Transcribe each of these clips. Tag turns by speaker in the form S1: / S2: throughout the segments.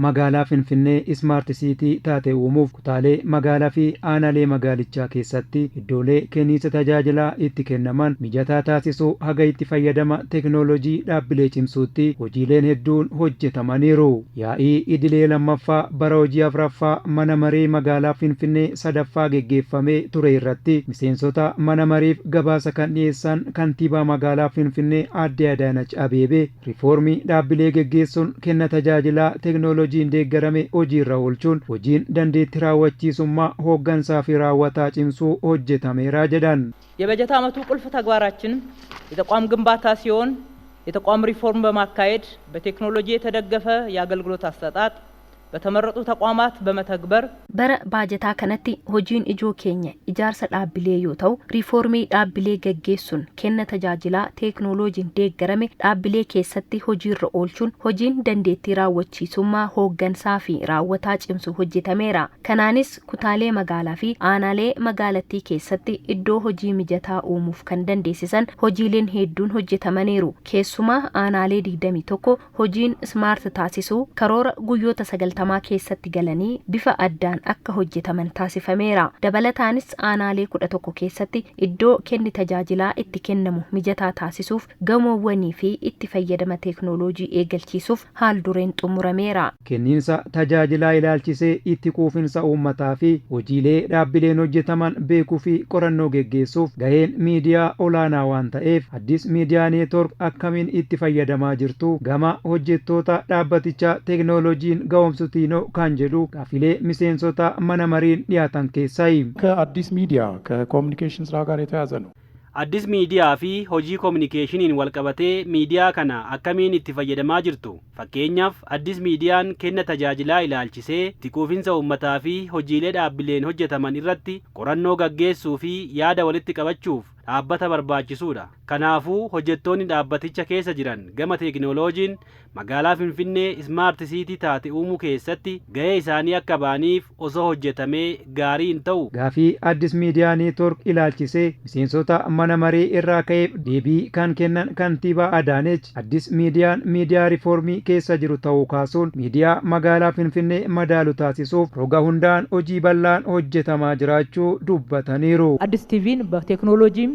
S1: magaalaa Finfinnee Smart City taate uumuuf kutaalee magaalaa fi aanaalee magaalichaa keessatti iddoolee kenniisa tajaajilaa itti kennaman mijataa taasisuu haga itti fayyadama teknoolojii dhaabbilee cimsuutti hojiileen hedduun hojjetamaniiru. Yaa'ii idilee lammaffaa bara hojii afuraffaa mana marii magaalaa Finfinnee sadaffaa geggeeffamee ture irratti miseensota mana mariif gabaasa kan dhiyeessan kantiibaa magaalaa Finfinnee Aadde Adaanach Abeebee riifoormii dhaabbilee geggeessuun kenna tajaajilaa teknoolojiin deeggarame hojiirra oolchuun hojiin dandeettii raawwachiisummaa hooggansaa fi raawwataa cimsuu hojjetameera jedhan.
S2: የበጀት ዓመቱ ቁልፍ ተግባራችን የተቋም ግንባታ ሲሆን የተቋም ሪፎርም በማካሄድ በቴክኖሎጂ የተደገፈ የአገልግሎት አሰጣጥ በተመረጡ ተቋማት በመተግበር
S3: bara baajataa kanatti hojiin ijoo keenya ijaarsa dhaabbilee yoo ta'u riifoormii dhaabbilee gaggeessuun kenna tajaajilaa teeknooloojiin deeggarame dhaabbilee keessatti hojiirra oolchuun hojiin dandeettii raawwachiisummaa hooggansaa fi raawwataa cimsu hojjetameera. Kanaanis kutaalee magaalaa fi aanaalee magaalattii keessatti iddoo hojii mijataa uumuuf kan dandeessisan hojiileen hedduun hojjetamaniiru. Keessumaa aanaalee 21 hojiin smart taasisuu karoora guyyoota 90 keessatti galanii bifa addaan akka hojjetaman taasifameera. Dabalataanis aanaalee 11 keessatti iddoo kenni tajaajilaa itti kennamu mijataa taasisuuf gamoowwanii fi itti fayyadama teeknooloojii eegalchiisuuf haal dureen xumurameera.
S1: Kenniinsa tajaajilaa ilaalchisee itti quufinsa uummataa fi hojiilee dhaabbileen hojjetaman beekuu fi qorannoo geggeessuuf gaheen miidiyaa olaanaa waan ta'eef Addis Miidiyaa Neetwork akkamiin itti fayyadamaa jirtu gama hojjettoota dhaabbatichaa teeknooloojiin ga'oomsutiinoo kan jedhu gaafilee miseensota mana mariin dhiyaatan keessaayi.
S4: ከአዲስ ሚዲያ ከኮሙኒኬሽን ስራ ጋር የተያዘ ነው።
S5: አዲስ ሚዲያ fi hojii kominikeeshiniin walqabatee miidiyaa kana akkamiin itti fayyadamaa jirtu? Fakkeenyaaf Addis Miidiyaan kenna tajaajilaa ilaalchisee itti quufinsa uummataa fi hojiilee dhaabbileen hojjetaman irratti qorannoo gaggeessuu fi yaada walitti qabachuuf dhaabbata barbaachisuudha. Kanaafuu hojjettoonni dhaabbaticha keessa jiran gama teeknooloojiin magaalaa Finfinnee Smart City taate uumuu keessatti gahee isaanii akka ba'aniif osoo hojjetamee gaariin ta'u.
S1: Gaafii Addis Miidiyaa Neetwork ilaalchisee miseensota mana marii irraa ka'eef deebii kan kennan kantiibaa Adaanech Addis Miidiyaan miidiyaa riifoormii keessa jiru ta'uu kaasuun miidiyaa magaalaa Finfinnee madaalu taasisuuf roga hundaan hojii bal'aan hojjetamaa jiraachuu dubbataniiru.
S2: አዲስ ቲቪን በቴክኖሎጂም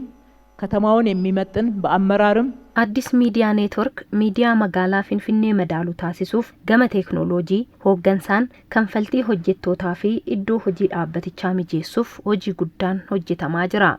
S2: ከተማውን የሚመጥን በአመራርም
S3: Addis Miidiyaa Neetwork miidiyaa magaalaa Finfinnee madaalu taasisuuf gama teeknooloojii hooggansaan kanfaltii hojjettootaa fi iddoo hojii dhaabbatichaa mijeessuuf hojii guddaan hojjetamaa jira.